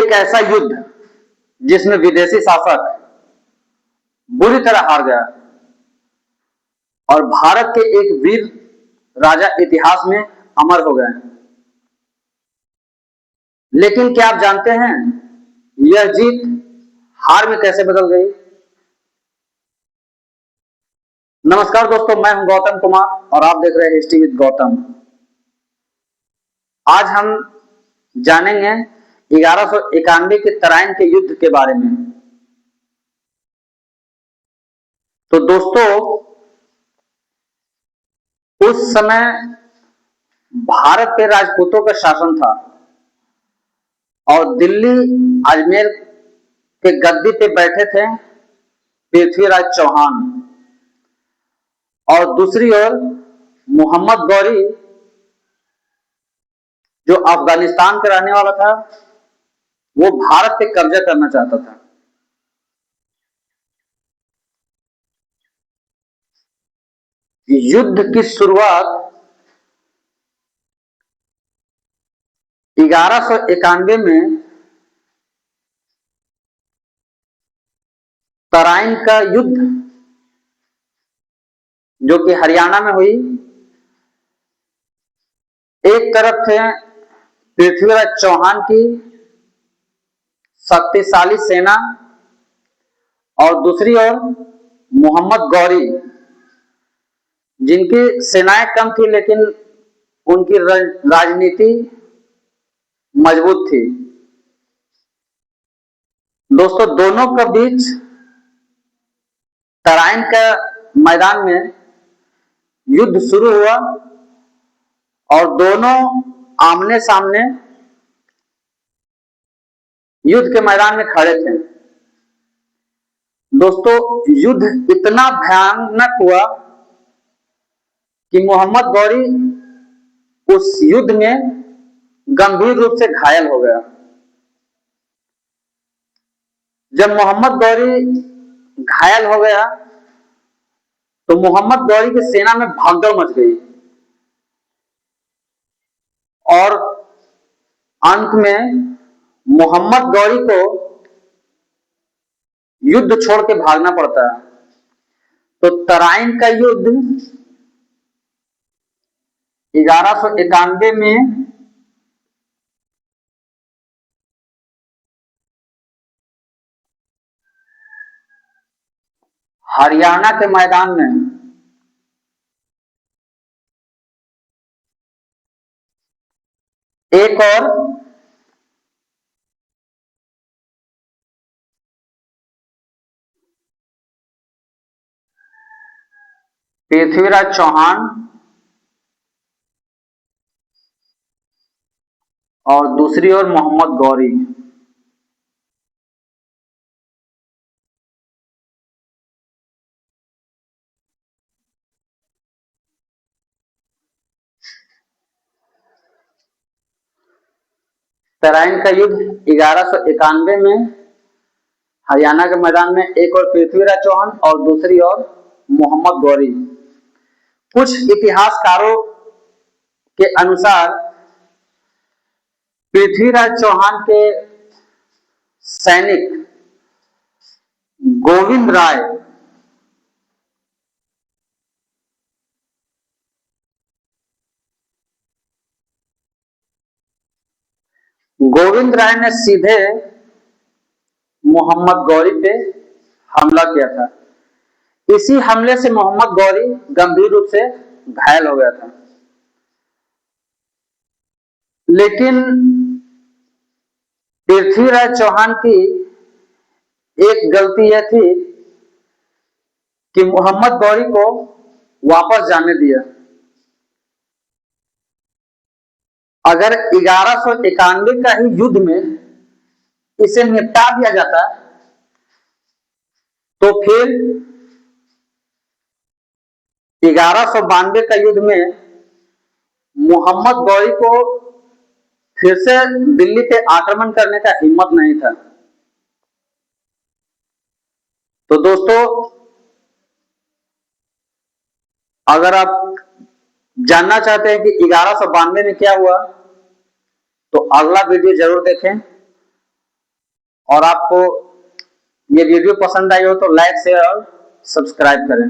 एक ऐसा युद्ध जिसमें विदेशी शासक बुरी तरह हार गया और भारत के एक वीर राजा इतिहास में अमर हो गए। लेकिन क्या आप जानते हैं यह जीत हार में कैसे बदल गई? नमस्कार दोस्तों, मैं हूं गौतम कुमार और आप देख रहे हैं हिस्ट्री विद गौतम। आज हम जानेंगे 1191 के तराइन के युद्ध के बारे में। तो दोस्तों, उस समय भारत पे राजपूतों का शासन था और दिल्ली अजमेर के गद्दी पे बैठे थे पृथ्वीराज चौहान और दूसरी ओर मोहम्मद गौरी जो अफगानिस्तान का रहने वाला था वो भारत पे कब्जा करना चाहता था। युद्ध की शुरुआत 1191 में तराइन का युद्ध जो कि हरियाणा में हुई। एक तरफ थे पृथ्वीराज चौहान की शक्तिशाली सेना और दूसरी ओर मोहम्मद गौरी जिनकी सेनाएं कम थी लेकिन उनकी राजनीति मजबूत थी। दोस्तों, दोनों के बीच तराइन का मैदान में युद्ध शुरू हुआ और दोनों आमने सामने युद्ध के मैदान में खड़े थे। दोस्तों, युद्ध इतना भयानक हुआ कि मोहम्मद गौरी उस युद्ध में गंभीर रूप से घायल हो गया। जब मोहम्मद गौरी घायल हो गया तो मोहम्मद गौरी की सेना में भागदौड़ मच गई और अंत में मोहम्मद गौरी को युद्ध छोड़ के भागना पड़ता है। तो तराइन का युद्ध 1191 में हरियाणा के मैदान में एक और पृथ्वीराज चौहान और दूसरी ओर मोहम्मद गौरी। तराइन का युद्ध 1191 में हरियाणा के मैदान में एक और पृथ्वीराज चौहान और दूसरी ओर मोहम्मद गौरी। कुछ इतिहासकारों के अनुसार पृथ्वीराज चौहान के सैनिक गोविंद राय ने सीधे मोहम्मद गौरी पे हमला किया था। इसी हमले से मोहम्मद गौरी गंभीर रूप से घायल हो गया था। लेकिन पृथ्वीराज चौहान की एक गलती यह थी कि मोहम्मद गौरी को वापस जाने दिया। अगर 1191 का ही युद्ध में इसे निपटा दिया जाता तो फिर 1192 का युद्ध में मोहम्मद गौरी को फिर से दिल्ली पे आक्रमण करने का हिम्मत नहीं था। तो दोस्तों, अगर आप जानना चाहते हैं कि 1192 में क्या हुआ तो अगला वीडियो जरूर देखें। और आपको ये वीडियो पसंद आई हो तो लाइक शेयर और सब्सक्राइब करें।